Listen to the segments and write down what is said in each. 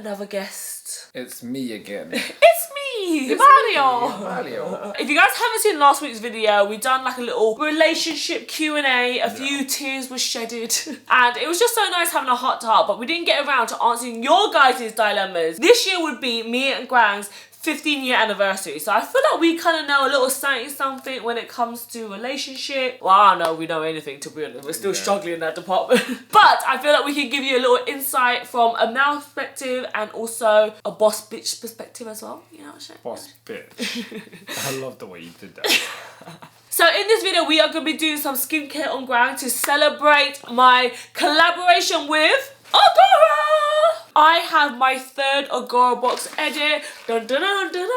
another guest. It's me again. It's me, Mario. Me. If you guys haven't seen last week's video, we done like a little relationship Q&A. A few tears were shedded. And it was just so nice having a heart to heart, but we didn't get around to answering your guys' dilemmas. This year would be me and Grang's 15-year anniversary. So I feel like we kind of know a little something when it comes to relationship. Well, I don't know we know anything, to be honest. We're still struggling in that department. But I feel like we can give you a little insight from a male perspective and also a boss bitch perspective as well. You know what I'm saying? Boss bitch. I love the way you did that. So in this video, we are going to be doing some skincare on Grang to celebrate my collaboration with Agora! I have my third Agora box edit. Dun, dun, dun, dun, dun.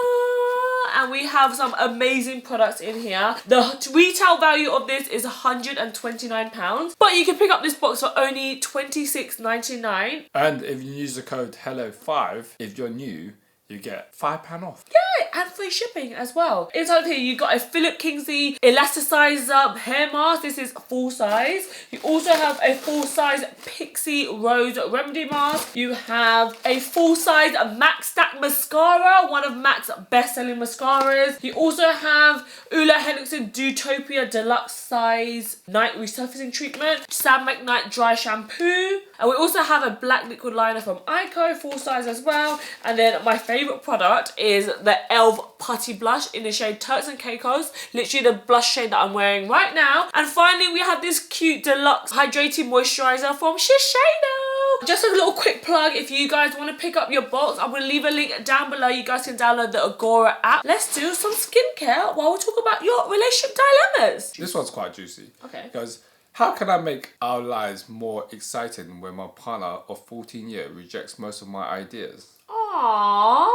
And we have some amazing products in here. The retail value of this is £129. But you can pick up this box for only £26.99. And if you use the code HELLO5, if you're new, you get £5 off. Yeah, and free shipping as well. Inside here, you got a Philip Kingsley Elasticizer hair mask. This is full size. You also have a full size Pixie Rose Remedy mask. You have a full size Mac Stack mascara, one of Mac's best selling mascaras. You also have Ula Henriksen Dewtopia Deluxe Size Night Resurfacing Treatment, Sam McKnight Dry Shampoo. And we also have a black liquid liner from Ico, full size as well. And then my favourite product is the e.l.f. Putty Blush in the shade Turks and Caicos. Literally the blush shade that I'm wearing right now. And finally, we have this cute deluxe hydrating moisturiser from Shiseido. Just a little quick plug, if you guys want to pick up your box, I'm going to leave a link down below. You guys can download the Agora app. Let's do some skincare while we talk about your relationship dilemmas. This one's quite juicy. Okay. Because how can I make our lives more exciting when my partner of 14 years rejects most of my ideas? Aww,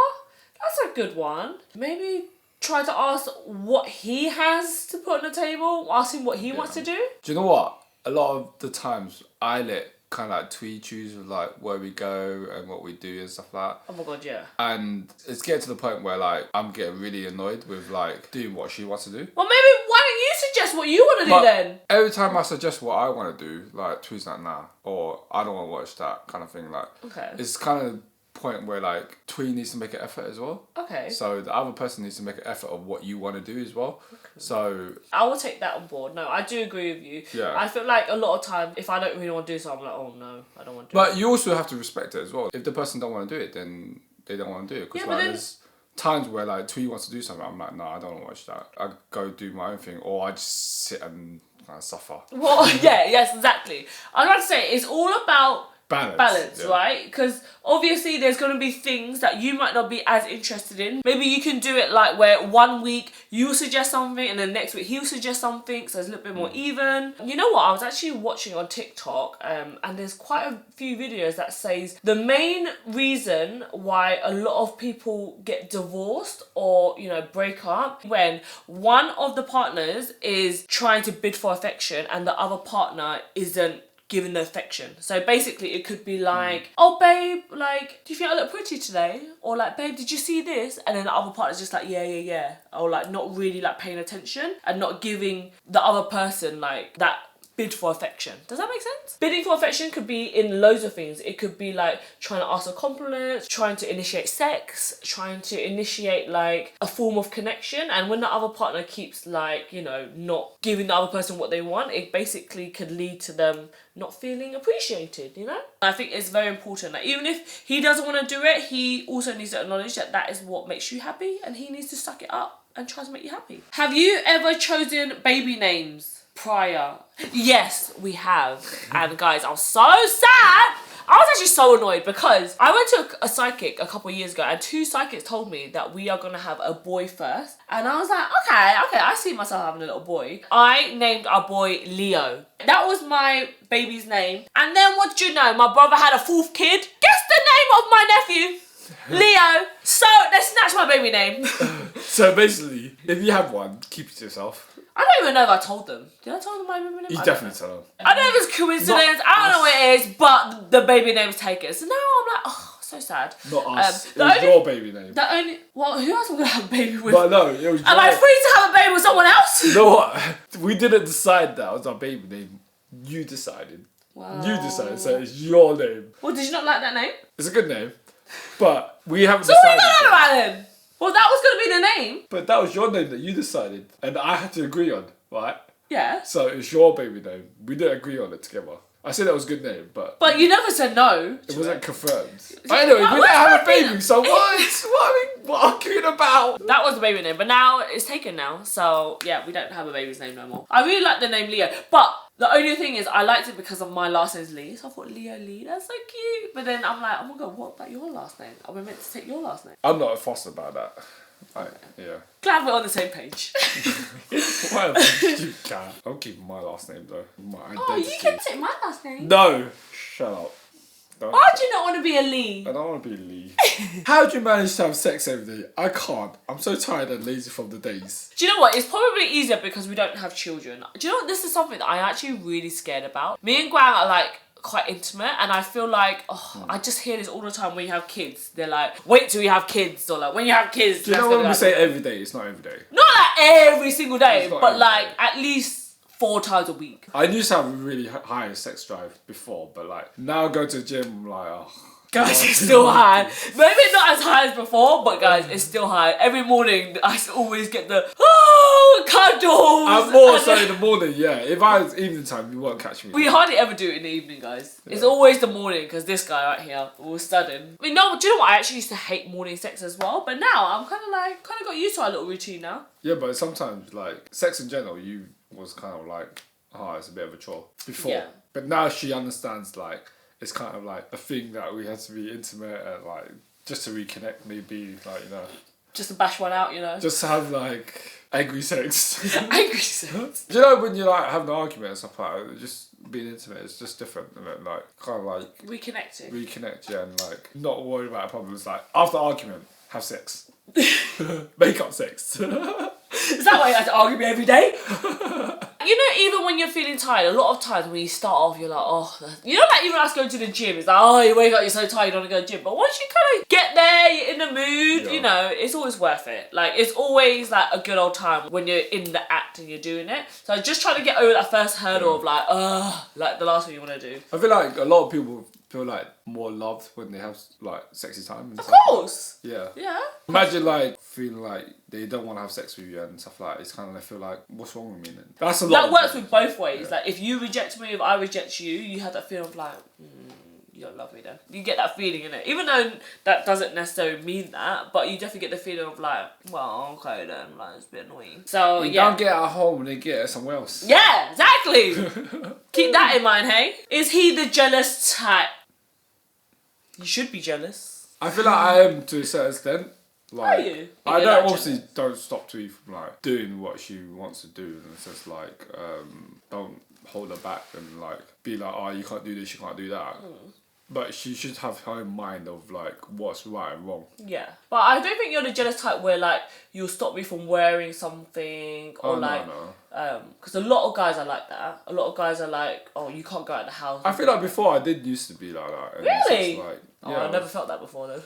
that's a good one. Maybe try to ask what he has to put on the table, ask him what he wants to do. Do you know what? A lot of the times I let kind of like Thuy choose like where we go and what we do and stuff like that. Oh my god, yeah. And it's getting to the point where like I'm getting really annoyed with like doing what she wants to do. Well, maybe why don't you suggest what you want to do then? Every time I suggest what I want to do, like Thuy's like nah, or I don't want to watch that kind of thing. Like, okay, it's kind of point where like Thuy needs to make an effort as well. Okay. So the other person needs to make an effort of what you want to do as well. Okay. So I will take that on board. No, I do agree with you. Yeah. I feel like a lot of time, if I don't really want to do something, I'm like, oh no, I don't want to do it. But you also have to respect it as well. If the person don't want to do it, then they don't want to do it. Because there's times where like Thuy wants to do something, I'm like, no, I don't want to watch that. I go do my own thing, or I just sit and kind of suffer. Well, yeah, yes, exactly. I was about to say, it's all about balance, yeah. Right? Because obviously there's going to be things that you might not be as interested in. Maybe you can do it like where 1 week you suggest something and then next week he'll suggest something, so it's a little bit more even. You know what? I was actually watching on TikTok and there's quite a few videos that says the main reason why a lot of people get divorced or, you know, break up when one of the partners is trying to bid for affection and the other partner isn't giving the affection. So basically it could be like, oh babe, like, do you think I look pretty today? Or like, babe, did you see this? And then the other partner's just like, yeah. Or like not really like paying attention and not giving the other person like that bid for affection. Does that make sense? Bidding for affection could be in loads of things. It could be like trying to ask for compliments, trying to initiate sex, trying to initiate like a form of connection. And when the other partner keeps like, you know, not giving the other person what they want, it basically could lead to them not feeling appreciated, you know? I think it's very important that even if he doesn't want to do it, he also needs to acknowledge that that is what makes you happy and he needs to suck it up and try to make you happy. Have you ever chosen baby names prior? Yes, we have. And guys, I was so sad. I was actually so annoyed because I went to a psychic a couple of years ago and 2 psychics told me that we are going to have a boy first. And I was like, okay, I see myself having a little boy. I named our boy Leo. That was my baby's name. And then what did you know? My brother had a 4th kid. Guess the name of my nephew? Leo. So they snatched my baby name. So basically, if you have one, keep it to yourself. I don't even know if I told them. Did I tell them my baby name? You definitely told them. I don't know if it's coincidence. I don't know what it is, but the baby name's taken. So now I'm like, oh, so sad. Not us. It was your baby name. Well, who else am I going to have a baby with? But no, it was Am I free to have a baby with someone else? You know what? We didn't decide that was our baby name. You decided. Wow. You decided, so it's your name. Well, did you not like that name? It's a good name. But we haven't So what are decided. you talking about then? Well, that was going to be the name. But that was your name that you decided, and I had to agree on, right? Yeah. So it's your baby name. We didn't agree on it together. I said that was a good name, but you never said no. it wasn't confirmed. Anyway, we didn't have a baby, so what are we arguing about? That was the baby name, but now it's taken now. So yeah, we don't have a baby's name no more. I really like the name Leo, but the only thing is I liked it because of my last name's Lee. So I thought Leo Lee, that's so cute. But then I'm like, oh my god, what about your last name? Are we meant to take your last name? I'm not fussed about that. Yeah. Glad we're on the same page. Whatever, you can. I'm keeping my last name though. My identity. Oh, you can take my last name. No! Shut up. Don't. Why do you not want to be a Lee? I don't want to be Lee. How do you manage to have sex every day? I can't. I'm so tired and lazy from the days. Do you know what? It's probably easier because we don't have children. Do you know what? This is something that I'm actually really scared about. Me and Guang are like quite intimate, and I feel like I just hear this all the time when you have kids. They're like, wait till you have kids, or like when you have kids. Do you know when we say every day? It's not every day. Not like every single day, It's not but every like day. at least 4 times a week. I used to have a really high sex drive before, but like now I go to the gym, I'm like, oh. Guys, it's still high. Maybe not as high as before, but guys, it's still high. Every morning, I always get the cuddles. I'm more so in the morning, yeah. If I was evening time, you won't catch me. We hardly ever do it in the evening, guys. Yeah. It's always the morning because this guy right here was studying. I mean, no, do you know what? I actually used to hate morning sex as well, but now I'm kind of got used to our little routine now. Yeah, but sometimes like sex in general, you was kind of like, it's a bit of a chore before. Yeah. But now she understands like it's kind of like a thing that we have to be intimate and like just to reconnect, maybe like just to bash one out, just to have like angry sex. Angry sex. Do you know when you like have an argument and stuff like that, just being intimate is just different, isn't it? Like kind of like reconnect, yeah, and like not worry about problems. Like after argument, have sex, make up sex. Is that why you have to argue with me every day? Even when you're feeling tired, a lot of times when you start off, you're like, like even us going to the gym, it's like, you wake up, you're so tired, you don't want to go to the gym. But once you kind of get there, you're in the mood, it's always worth it. Like, it's always like a good old time when you're in the act and you're doing it. So just trying to get over that first hurdle of like the last thing you want to do. I feel like a lot of people feel like more loved when they have like sexy time. Of course. Yeah. Yeah. Imagine like feeling like they don't want to have sex with you and stuff like that. It's kind of like feel like, what's wrong with me then? That's a lot. That works with both ways. Yeah. Like if you reject me, if I reject you, you have that feeling of like, you don't love me then. You get that feeling in it. Even though that doesn't necessarily mean that, but you definitely get the feeling of like, well, okay then, like it's a bit annoying. So you don't get it at home and they get it somewhere else. Yeah, exactly. Keep that in mind, hey? Is he the jealous type? You should be jealous. I feel like I am to a certain extent. Like, are you? I don't obviously don't stop Thuy from like doing what she wants to do, and it's just like don't hold her back and like be like, you can't do this, you can't do that. But she should have her own mind of like what's right and wrong. Yeah, but I don't think you're the jealous type where like you'll stop me from wearing something or because a lot of guys are like that. A lot of guys are like, you can't go out the house. I feel like before I did used to be like that. And really? Like, I never felt that before though.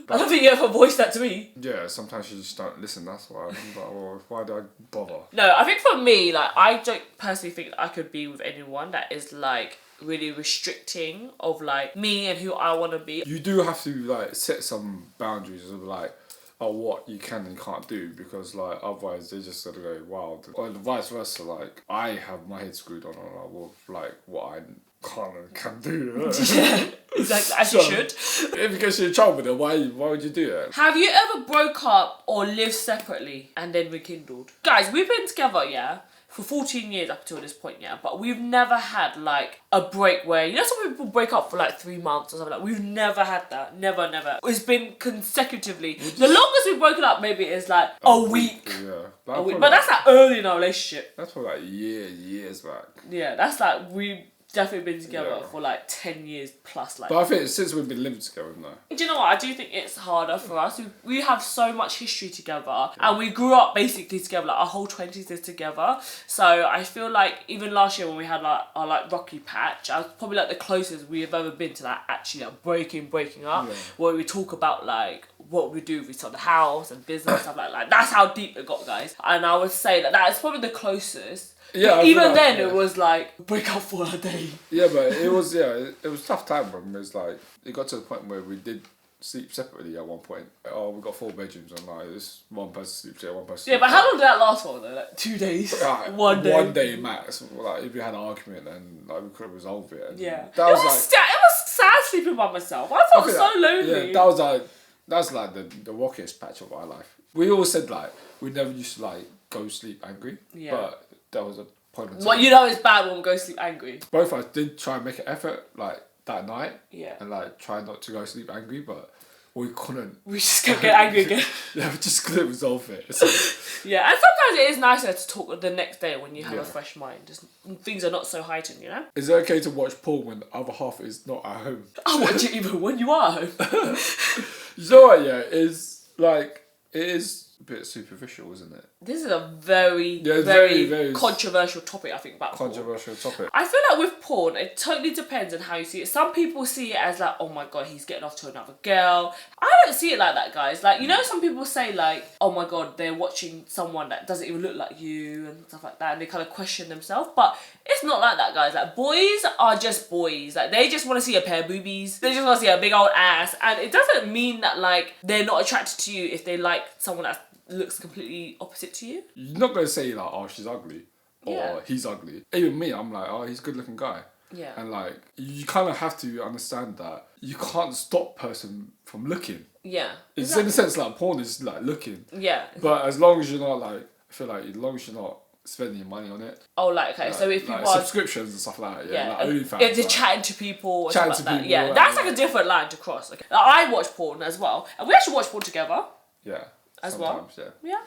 I don't think you ever voiced that to me. Yeah, sometimes you just don't listen. That's why. I'm like, well, why do I bother? No, I think for me, like I don't personally think I could be with anyone that is like really restricting of like me and who I want to be. You do have to like set some boundaries of like what you can and can't do, because like otherwise they're just gonna go wild, or vice versa. Like I have my head screwed on like what I can't and can do. Yeah, exactly, as you should. If you get in trouble with it, why would you do it? Have you ever broke up or lived separately and then rekindled? Guys, we've been together, for 14 years up until this point, but we've never had like a break where, some people break up for like 3 months or something like that. We've never had that. Never. It's been consecutively. The longest we've broken up maybe is like a week. Yeah. A week. But that's like early in our relationship. That's for like years back. Yeah, that's like we've definitely been together for like 10 years plus. Like. But I think since we've been living together now. Do you know what? I do think it's harder for us. We have so much history together, and we grew up basically together. Like our whole 20s is together. So I feel like even last year when we had like our like rocky patch, I was probably like the closest we have ever been to like actually like breaking up. Where we talk about like what we do with each other, house and business and stuff like. That's how deep it got, guys. And I would say that is probably the closest. Yeah, even then it was like break up for a day. Yeah, but it was it was tough time, bro. It was like it got to the point where we did sleep separately at one point. Oh, we got 4 bedrooms, and like this one person sleeps here, one person. Yeah, but how long did that last for though? Like 2 days, one day. 1 day max. Like if we had an argument, then like we could have resolved it. And Yeah, that was it was sad sleeping by myself. I felt so lonely. Yeah, that's like the rockiest patch of our life. We always said like we never used to like go sleep angry. Yeah. But that was a point of time. Well, you know it's bad when we go sleep angry. Both of us did try and make an effort like that night. Yeah. And like try not to go sleep angry, but we couldn't. We just couldn't get angry again. Yeah, we just couldn't resolve it. So, yeah, and sometimes it is nicer to talk the next day when you have a fresh mind. Just things are not so heightened, you know? Is it okay to watch porn when the other half is not at home? I watch it even when you are at home. You know what, yeah, it is a bit superficial, isn't it? This is a very, very controversial topic, I think, about controversial porn. topic. I feel like with porn, it totally depends on how you see it. Some people see it as like, oh my god, he's getting off to another girl. I don't see it like that, guys. Like, you know, some people say like, oh my god, they're watching someone that doesn't even look like you and stuff like that, and they kind of question themselves. But it's not like that, guys. Like, boys are just boys. Like, they just want to see a pair of boobies. They just want to see a big old ass. And it doesn't mean that like they're not attracted to you if they like someone that looks completely opposite to you. You're not going to say like, oh, she's ugly or he's ugly. Even me, I'm like, oh, he's a good looking guy. Yeah. And like, you kind of have to understand that you can't stop person from looking. Yeah. It's in a sense like porn is like looking. Yeah. But as long as you're not like, I feel like as long as you're not spending your money on it. Oh, like, okay, like, so if people like subscriptions and stuff like that, yeah. Like OnlyFans. If they're chatting to people or chatting something like that. people, Yeah, that's like a different line to cross. Okay. Like, I watch porn as well. And we actually watch porn together. Yeah. As sometimes, well. Yeah.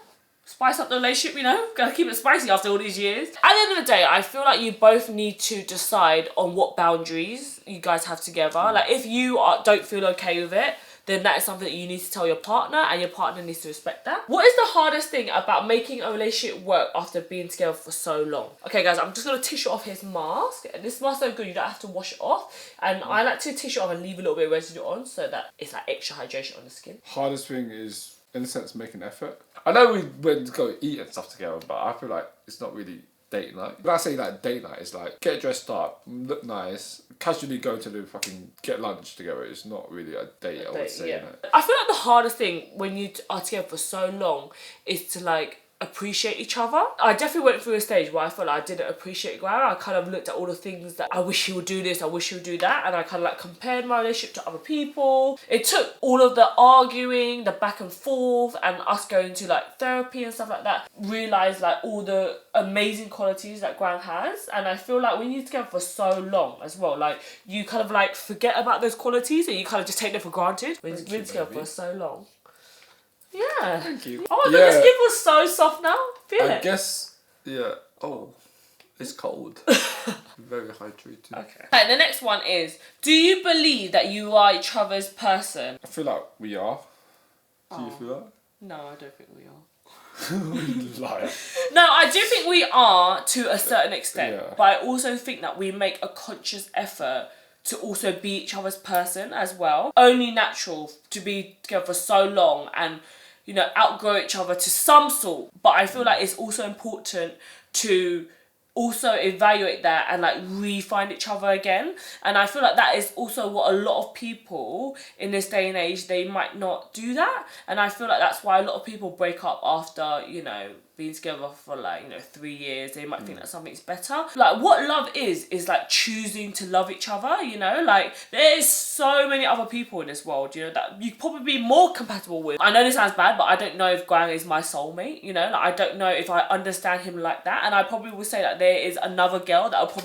Spice up the relationship, you know? Gotta keep it spicy after all these years. At the end of the day, I feel like you both need to decide on what boundaries you guys have together. Like, if you don't feel okay with it, then that is something that you need to tell your partner, and your partner needs to respect that. What is the hardest thing about making a relationship work after being together for so long? Okay, guys, I'm just gonna tissue off his mask. This mask is so good, you don't have to wash it off. And I like to tissue off and leave a little bit of residue on so that it's like extra hydration on the skin. Hardest thing is, in a sense, making effort. I know we went to go eat and stuff together, but I feel like it's not really date night. When I say like date night, it's like get dressed up, look nice, casually go to the fucking get lunch together. It's not really a date, I would say. Yeah. I feel like the hardest thing when you are together for so long is to like appreciate each other. I definitely went through a stage where I felt like I didn't appreciate Graham. I kind of looked at all the things that I wish he would do this, I wish he would do that, and I kind of like compared my relationship to other people. It took all of the arguing, the back and forth, and us going to like therapy and stuff like that, realise like all the amazing qualities that Graham has. And I feel like when you're together for so long as well, like you kind of like forget about those qualities and you kind of just take them for granted when you've been together for so long. Yeah. Thank you. Oh my god, the skin was so soft now. Feel it. I guess, yeah. Oh, it's cold. Very hydrated. Okay. Right, the next one is, do you believe that you are each other's person? I feel like we are. Do you feel that? No, I don't think we are. Liar. No, I do think we are to a certain extent. Yeah. But I also think that we make a conscious effort to also be each other's person as well. Only natural to be together for so long and, you know, outgrow each other to some sort. But I feel like it's also important to also evaluate that and like re-find each other again. And I feel like that is also what a lot of people in this day and age, they might not do that. And I feel like that's why a lot of people break up after, you know, being together for like, you know, 3 years. They might think that something's better. Like, what love is like choosing to love each other, you know? Like, there's so many other people in this world, you know, that you probably be more compatible with. I know this sounds bad, but I don't know if Graham is my soulmate, you know? Like, I don't know if I understand him like that. And I probably will say that there is another girl that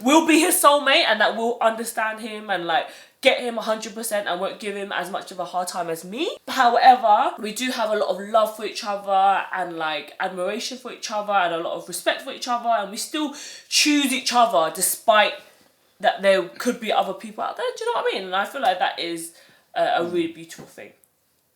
will be his soulmate and that will understand him and like get him 100% and won't give him as much of a hard time as me. However, we do have a lot of love for each other and like admiration for each other and a lot of respect for each other, and we still choose each other despite that there could be other people out there. Do you know what I mean? And I feel like that is a really beautiful thing.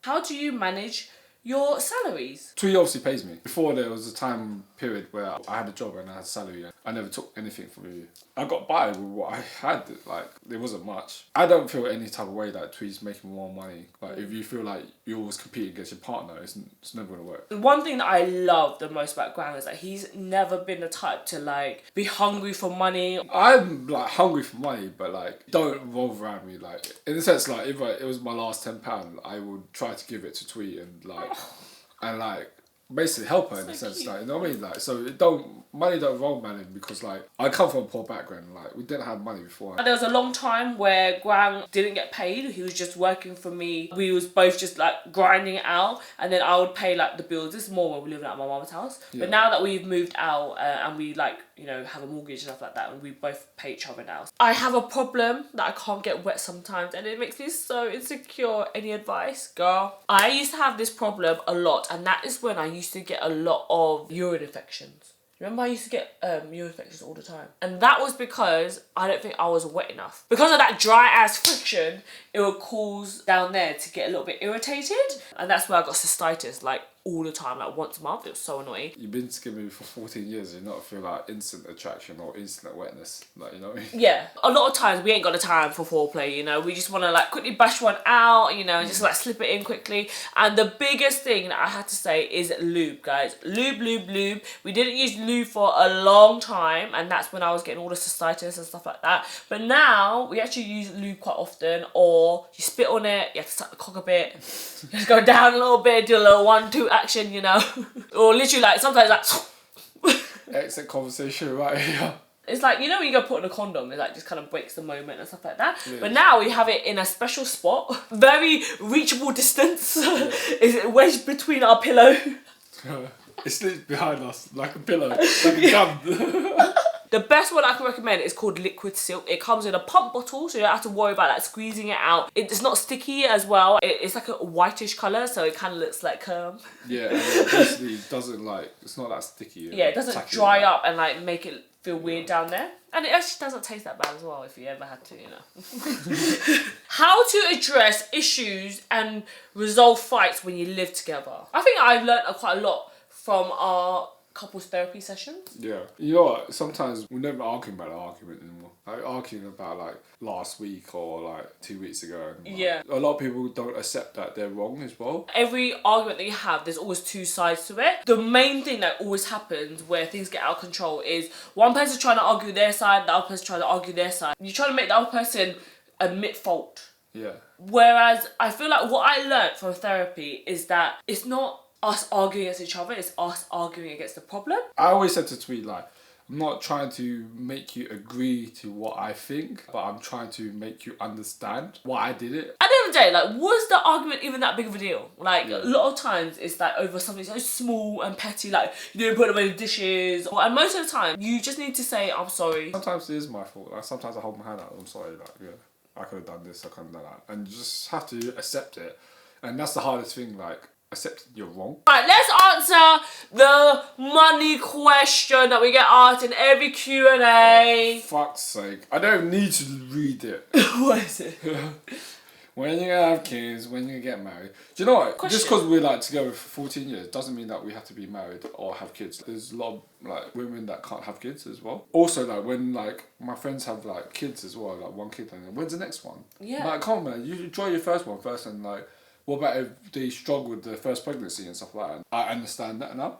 How do you manage your salaries. Thuy obviously pays me. Before there was a time period where I had a job and I had salary and I never took anything from you. I got by with what I had, like, there wasn't much. I don't feel any type of way that Thuy's making more money. Like, if you feel like you're always competing against your partner, it's never going to work. The one thing that I love the most about Graham is that he's never been the type to, like, be hungry for money. I'm, like, hungry for money, but, like, don't revolve around me. Like, in the sense, like, if it was my last £10, I would try to give it to Thuy and, like, basically help her in a sense, like, you know what I mean? Like, so money don't roll man in, because, like, I come from a poor background, like, we didn't have money before. There was a long time where Graham didn't get paid. He was just working for me. We was both just, like, grinding it out, and then I would pay, like, the bills. This is more when we lived at my mum's house. Yeah. But now that we've moved out and we, like, you know, have a mortgage and stuff like that, and we both pay each other now, I have a problem that I can't get wet sometimes, and it makes me so insecure. Any advice, girl? I used to have this problem a lot, and that is when I used to get a lot of urine infections. Remember, I used to get urine infections all the time. And that was because I don't think I was wet enough. Because of that dry ass friction, it would cause down there to get a little bit irritated. And that's where I got cystitis, like, all the time, like once a month. It was so annoying. You've been skimming for 14 years, you not feel like instant attraction or instant wetness, like, you know what I mean? Yeah, a lot of times we ain't got the time for foreplay, you know. We just want to, like, quickly bash one out, you know, and just, like, slip it in quickly. And the biggest thing that I had to say is lube, guys. Lube. We didn't use lube for a long time, and that's when I was getting all the cystitis and stuff like that. But now we actually use lube quite often, or you spit on it, you have to suck the cock a bit, just go down a little bit, do a little 1-2 action, you know. Or literally, like, sometimes, like, exit conversation right here. it's like, you know when you go put on a condom, it, like, just kind of breaks the moment and stuff like that. Yeah. But now we have it in a special spot, very reachable distance. Yeah. It's wedged between our pillow. It's literally behind us, like a pillow, like a gun. The best one I can recommend is called Liquid Silk. It comes in a pump bottle, so you don't have to worry about, like, squeezing it out. It's not sticky as well. It's like a whitish colour, so it kind of looks like Yeah, and it basically doesn't, like, it's not that sticky. Yeah, it doesn't dry up and, like, make it feel weird down there. And it actually doesn't taste that bad as well, if you ever had to, you know. How to address issues and resolve fights when you live together. I think I've learnt quite a lot from our couples therapy sessions. Yeah. You know what? Sometimes we're never arguing about the argument anymore. Like, arguing about, like, last week or, like, 2 weeks ago. And, like, yeah. A lot of people don't accept that they're wrong as well. Every argument that you have, there's always two sides to it. The main thing that always happens where things get out of control is one person trying to argue their side, the other person trying to argue their side. You're trying to make the other person admit fault. Yeah. Whereas I feel like what I learned from therapy is that it's not us arguing against each other, it's us arguing against the problem. I always said to Thuy, like, I'm not trying to make you agree to what I think, but I'm trying to make you understand why I did it. At the end of the day, like, was the argument even that big of a deal? Like, a lot of times it's like over something so small and petty, like, you didn't put away the dishes. And most of the time, you just need to say, I'm sorry. Sometimes it is my fault. Like, sometimes I hold my hand out, I'm sorry, like, yeah, I could have done this, I could have done that. And you just have to accept it. And that's the hardest thing, like, accepting you're wrong. Alright, let's answer the money question that we get asked in every Q&A. Oh, fuck's sake. I don't need to read it. What is it? When you're gonna have kids, when you get married. Do you know what? Question. Just because we're, like, together for 14 years doesn't mean that we have to be married or have kids. There's a lot of, like, women that can't have kids as well. Also, like, when, like, my friends have, like, kids as well, like, one kid, and when's the next one? Yeah. Like, come on, man, you enjoy your first one first, and, like, what about if they struggle with the first pregnancy and stuff like that? I understand that now.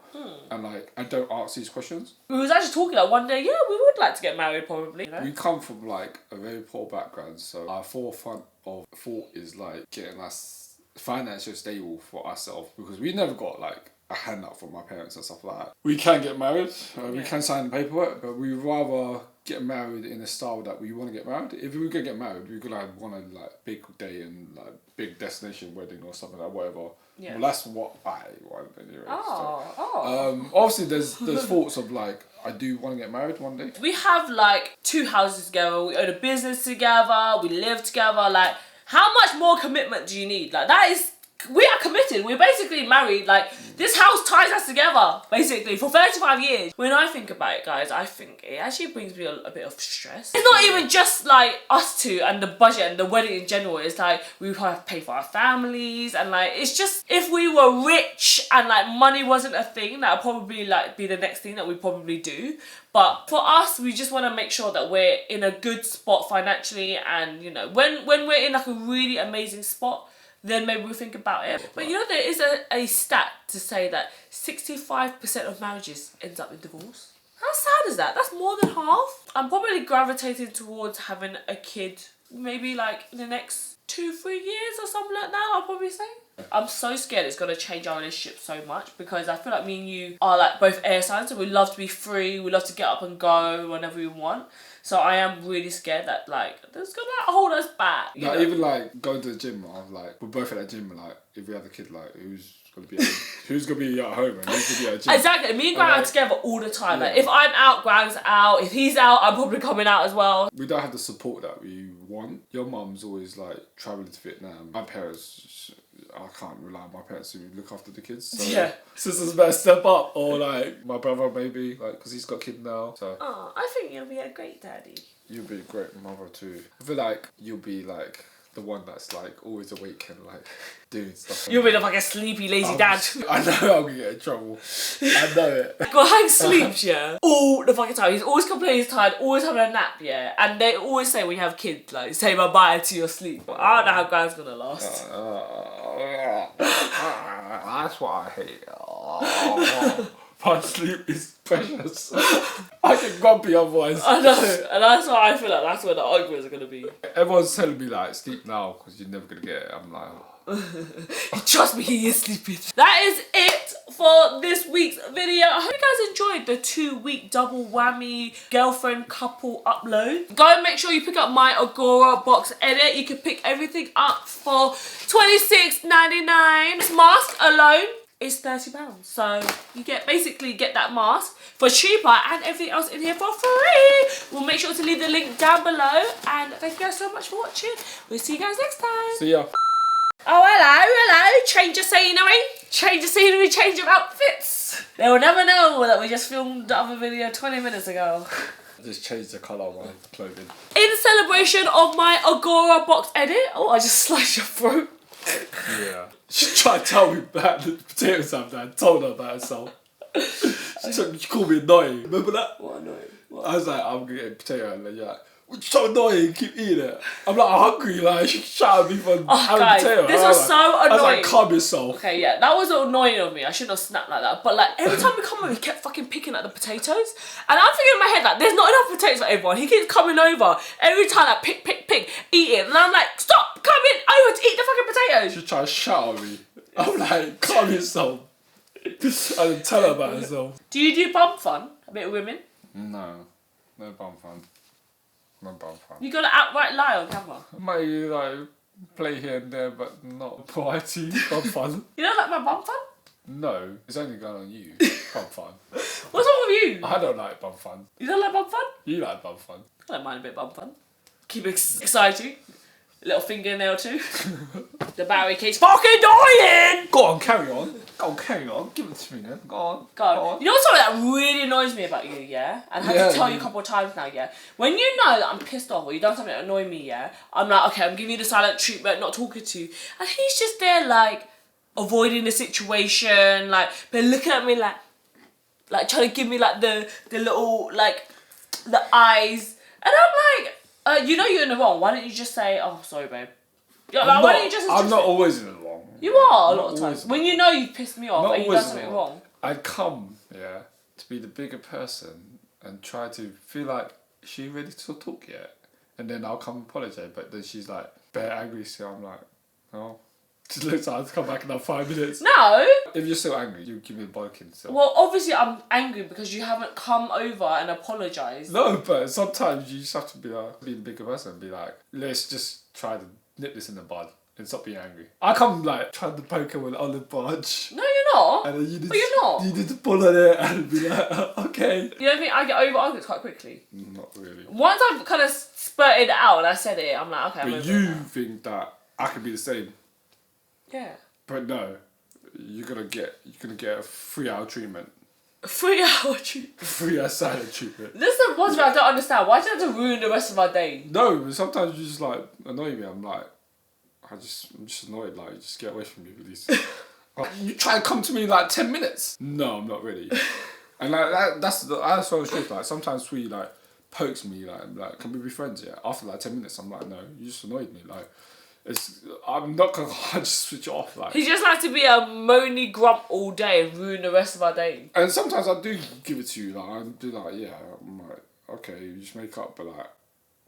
And, like, I don't ask these questions. We was actually talking, like, one day, yeah, we would like to get married, probably. You know? We come from, like, a very poor background, so our forefront of thought is, like, getting us financially stable for ourselves, because we never got, like, a handout from my parents and stuff like that. We can get married, we can sign the paperwork, but we rather get married in a style that we want to get married. If we could get married, we could, like, want a, like, big day and, like, big destination wedding or something like whatever. Yeah. Well, that's what I want anyway. Obviously, there's thoughts of, like, I do want to get married one day. We have, like, 2 houses together. We own a business together. We live together. Like, how much more commitment do you need? Like, that is we are committed. We're basically married. Like, this house ties us together, basically, for 35 years. When I think about it, guys, I think it actually brings me a bit of stress. It's not even just, like, us two and the budget and the wedding in general. It's like, we have to pay for our families, and, like, it's just, if we were rich and, like, money wasn't a thing, that would probably, like, be the next thing that we probably do. But for us, we just want to make sure that we're in a good spot financially, and, you know, when we're in, like, a really amazing spot, then maybe we'll think about it. But you know, there is a stat to say that 65% of marriages ends up in divorce. How sad is that? That's more than half. I'm probably gravitating towards having a kid maybe like in the next 2-3 years or something like that, I'll probably say. I'm so scared it's going to change our relationship so much, because I feel like me and you are like both air signs, and we love to be free, we love to get up and go whenever we want. So I am really scared that like that's gonna like, hold us back. Like, even like going to the gym, I'm like, we're both at the gym, like if we have a kid, like who's gonna be at home and who's gonna be at the gym? Exactly. Me and Grant are together all the time. Yeah. Like if I'm out, Grant's out. If he's out, I'm probably coming out as well. We don't have the support that we want. Your mum's always like travelling to Vietnam. My parents, I can't rely on my parents to look after the kids. So yeah. Sisters better step up, or like my brother maybe, like because he's got a kid now. So. Oh, I think you'll be a great daddy. You'll be a great mother too. I feel like you'll be like the one that's like always awake and like doing stuff. You'll be the fucking sleepy, lazy dad. I know I'm gonna get in trouble. I know it. Well, Hank sleeps, yeah, all the fucking time. He's always complaining he's tired, always having a nap, yeah. And they always say when you have kids, like, say bye-bye to your sleep. But I don't know how Grand's gonna last. That's what I hate. My sleep is precious. I get grumpy otherwise. I know, and that's why I feel like that's where the arguments are gonna be. Everyone's telling me like, sleep now because you're never gonna get it. I'm like, trust me, he is sleeping. That is it for this week's video. I hope you guys enjoyed the 2-week double whammy girlfriend couple upload. Go and make sure you pick up my Agora box edit. You can pick everything up for $26.99. This mask alone is £30. So you basically get that mask for cheaper and everything else in here for free. We'll make sure to leave the link down below. And thank you guys so much for watching. We'll see you guys next time. see ya. Oh, hello. Change of scenery. Change of scenery, change of outfits. They will never know that we just filmed the other video 20 minutes ago. I just changed the colour of my clothing. In celebration of my Agora box edit. Oh, I just sliced your throat. Yeah. She tried to tell me about the potato salad. I told her about herself. She called me annoying. Remember that? What annoying? What? I was like, I'm gonna get a potato, and then you're like, you're so annoying, keep eating it. I'm like, I'm hungry, like, she shouted at me for having a potato. This was so annoying. I was like, calm yourself. Okay, yeah, that was annoying of me. I shouldn't have snapped like that. But like, every time we come over, he kept fucking picking at the potatoes. And I'm thinking in my head, like, there's not enough potatoes for everyone. He keeps coming over every time, like, pick, eat it. And I'm like, stop coming over to eat the fucking potatoes. She tried to shout at me. I'm like, calm yourself. I didn't tell her about herself. Do you do bum fun? A bit of women? No bum fun. No bum fun. You gotta outright lie on camera. I might like play here and there, but not variety bum fun. You don't like my bum fun? No, it's only going on you. Bum fun. What's wrong with you? I don't like bum fun. You don't like bum fun? You like bum fun. I don't mind a bit of bum fun. Keep it exciting. Little fingernail too. The battery keeps fucking dying! Go on, carry on. Give it to me then. Go on. You know what's something that really annoys me about you, yeah? And I have to tell you a couple of times now, yeah? When you know that I'm pissed off or you've done something that annoys me, yeah? I'm like, okay, I'm giving you the silent treatment, not talking to you. And he's just there, like, avoiding the situation, like, but looking at me like trying to give me, like, the little, like, the eyes. And I'm like, you know you're in the wrong. Why don't you just say, oh, sorry, babe. Yeah, like, why don't you just... I'm not always in the wrong. You are a lot of times. When you know you've pissed me off and you've done something wrong. I'd come, yeah, to be the bigger person and try to feel like, is she ready to talk yet? And then I'll come apologise, but then she's like, bare angry, so I'm like, oh. Just looks like I'll come back in like 5 minutes. No! If you're still angry, you give me a bollocking still. Well, obviously I'm angry because you haven't come over and apologised. No, but sometimes you just have to be the bigger person and be like, let's just try to nip this in the bud and stop being angry. I come like trying to poke her with an olive branch. No, you're not. And then But you're not. You need to pull on it and be like, okay. You don't think I get over arguments quite quickly? Not really. Once I've kind of spurted it out and I said it, I'm like, okay, I'm But over you it now. think that I could be the same. Yeah. But no, you're gonna get a 3-hour treatment. 3-hour treatment. 3-hour silent treatment. This is the one thing I don't understand. Why do you have to ruin the rest of my day? No, but sometimes you just like annoy me. I'm just annoyed. Like, just get away from me, please. You try to come to me in like 10 minutes. No, I'm not ready. And like that's one of the truth. Like sometimes Thuy like pokes me like can we be friends? Yeah. After like 10 minutes, I'm like, no, you just annoyed me. Like I'm not gonna just switch it off. Like he just likes to be a moany grump all day and ruin the rest of our day. And sometimes I do give it to you. Like I do like I'm like okay, you just make up, but like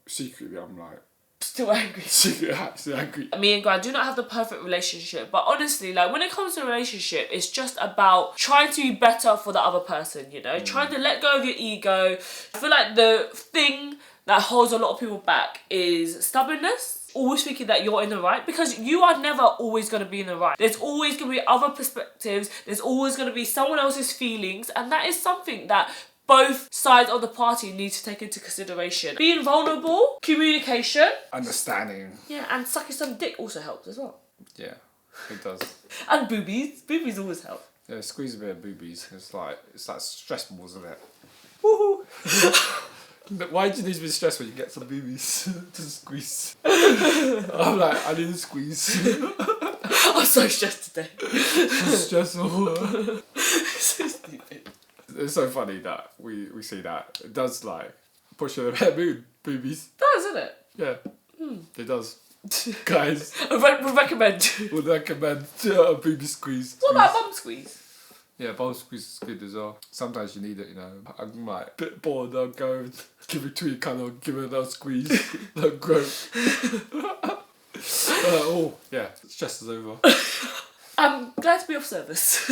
secretly I'm like. Still angry. Still angry. Me and Gran do not have the perfect relationship, but honestly, like when it comes to a relationship, it's just about trying to be better for the other person, you know? Trying to let go of your ego. I feel like the thing that holds a lot of people back is stubbornness. Always thinking that you're in the right, because you are never always going to be in the right. There's always going to be other perspectives. There's always going to be someone else's feelings, and that is something that both sides of the party need to take into consideration. Being vulnerable, communication, understanding. Yeah, and sucking some dick also helps as well. Yeah, it does. And boobies. Boobies always help. Yeah, squeeze a bit of boobies. It's like stress balls, isn't it? Woohoo! Why do you need to be stressed when you get some boobies to squeeze? I'm like, I need to squeeze. I'm so stressed today. So stressful. So stupid. It's so funny that we see that. It does like push you in a bad mood, boobies. It does, isn't it? Yeah, it does. Guys, I would recommend. would recommend a booby squeeze. What about bum squeeze? Yeah, bum squeeze is good as well. Sometimes you need it, you know. I'm like a bit bored, I'll go give it to you, kind of give it a little squeeze, little grope. Oh, yeah, stress is over. I'm glad to be of service.